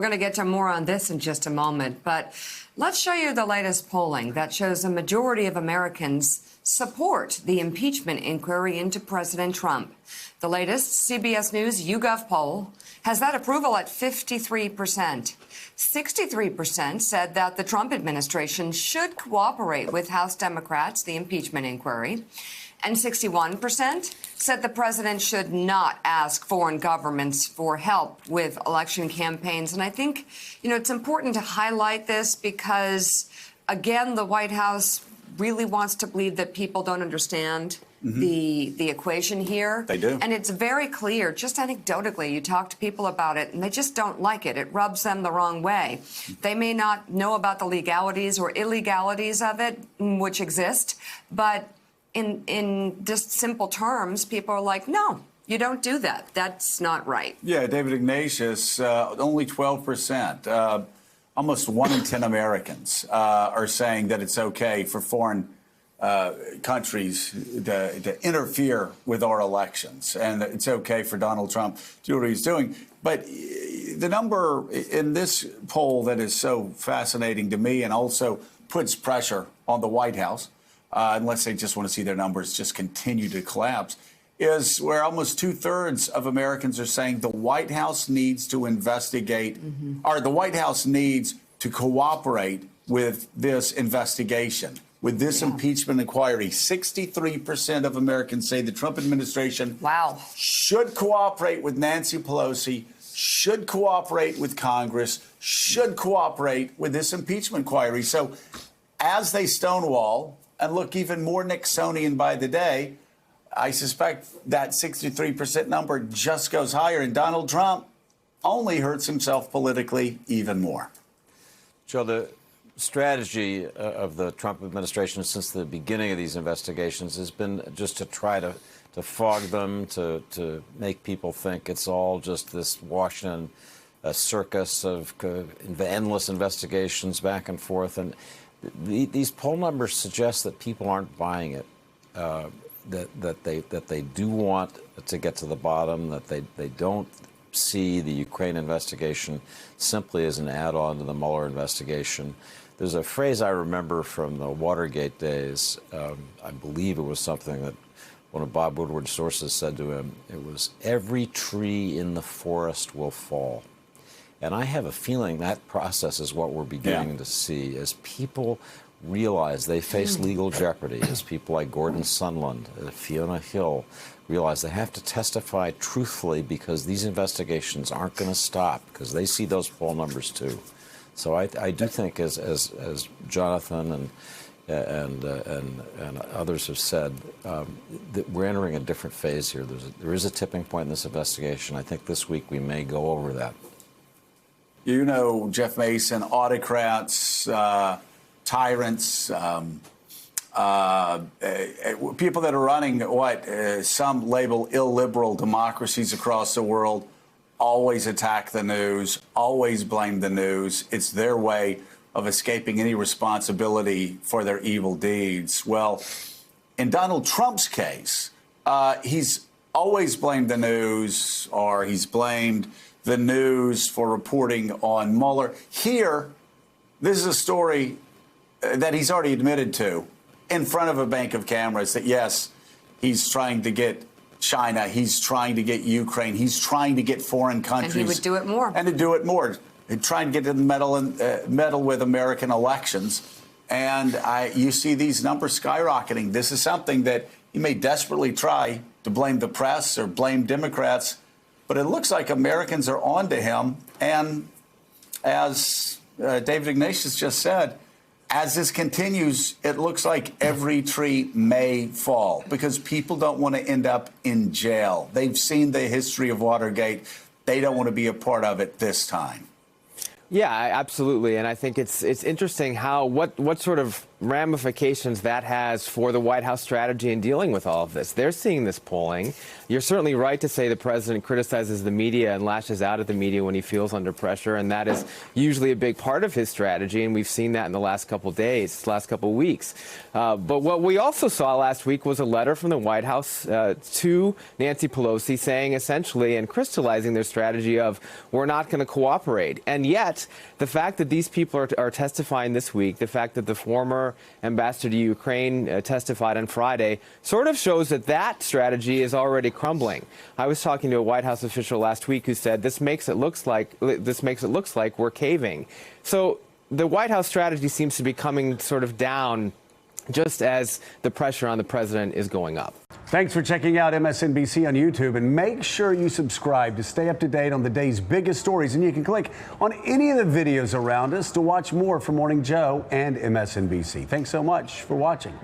We're going to get to more on this in just a moment, but let's show you the latest polling that shows a majority of Americans support the impeachment inquiry into President Trump. The latest CBS News YouGov poll has that approval at 53%. 63% said that the Trump administration should cooperate with House Democrats, the impeachment inquiry. And 61% said the president should not ask foreign governments for help with election campaigns. And I think, it's important to highlight this because, again, the White House really wants to believe that people don't understand the equation here. They do. And it's very clear, just anecdotally, you talk to people about it, and they just don't like it. It rubs them the wrong way. They may not know about the legalities or illegalities of it, which exist, but in just simple terms, people are like, no, you don't do that. That's not right. Yeah, David Ignatius, only 12%. Almost 1 in 10 Americans are saying that it's okay for foreign countries to interfere with our elections, and it's okay for Donald Trump to do what he's doing. But the number in this poll that is so fascinating to me and also puts pressure on the White House, unless they just want to see their numbers just continue to collapse, is where almost 2/3 of Americans are saying the White House needs to investigate, or the White House needs to cooperate with this investigation, with this impeachment inquiry. 63% of Americans say the Trump administration should cooperate with Nancy Pelosi, should cooperate with Congress, should cooperate with this impeachment inquiry. So as they stonewall and look even more Nixonian by the day, I suspect that 63% number just goes higher, and Donald Trump only hurts himself politically even more. Joe, the strategy of the Trump administration since the beginning of these investigations has been just to try to fog them, to make people think it's all just this Washington circus of endless investigations back and forth. And these poll numbers suggest that people aren't buying it, that they do want to get to the bottom, that they don't see the Ukraine investigation simply as an add-on to the Mueller investigation. There's a phrase I remember from the Watergate days. I believe it was something that one of Bob Woodward's sources said to him. It was, "Every tree in the forest will fall." And I have a feeling that process is what we're beginning to see as people realize they face legal jeopardy, as people like Gordon Sondland, Fiona Hill realize they have to testify truthfully because these investigations aren't going to stop, because they see those poll numbers too. So I do think, as Jonathan and others have said, that we're entering a different phase here. There is a tipping point in this investigation. I think this week we may go over that. Jeff Mason, autocrats, tyrants, people that are running what some label illiberal democracies across the world always attack the news, always blame the news. It's their way of escaping any responsibility for their evil deeds. Well, in Donald Trump's case, he's always blamed the news, or he's blamed the news for reporting on Mueller. Here, this is a story that he's already admitted to in front of a bank of cameras that, yes, he's trying to get China, he's trying to get Ukraine, he's trying to get foreign countries. And he would do it more. And to do it more. And trying to get to the meddle with American elections. And you see these numbers skyrocketing. This is something that he may desperately try to blame the press or blame Democrats. But it looks like Americans are on to him. And as David Ignatius just said, as this continues, it looks like every tree may fall because people don't want to end up in jail. They've seen the history of Watergate. They don't want to be a part of it this time. Yeah, absolutely. And I think it's interesting how what sort of ramifications that has for the White House strategy in dealing with all of this. They're seeing this polling. You're certainly right to say the president criticizes the media and lashes out at the media when he feels under pressure, and that is usually a big part of his strategy, and we've seen that in the last couple days, last couple weeks. But what we also saw last week was a letter from the White House to Nancy Pelosi saying essentially and crystallizing their strategy of we're not going to cooperate. And yet, the fact that these people are testifying this week, the fact that the former ambassador to Ukraine testified on Friday, sort of shows that that strategy is already crumbling. I was talking to a White House official last week who said this makes it look like we're caving. So the White House strategy seems to be coming sort of down just as the pressure on the president is going up. Thanks for checking out MSNBC on YouTube, and make sure you subscribe to stay up to date on the day's biggest stories. And you can click on any of the videos around us to watch more from Morning Joe and MSNBC. Thanks so much for watching.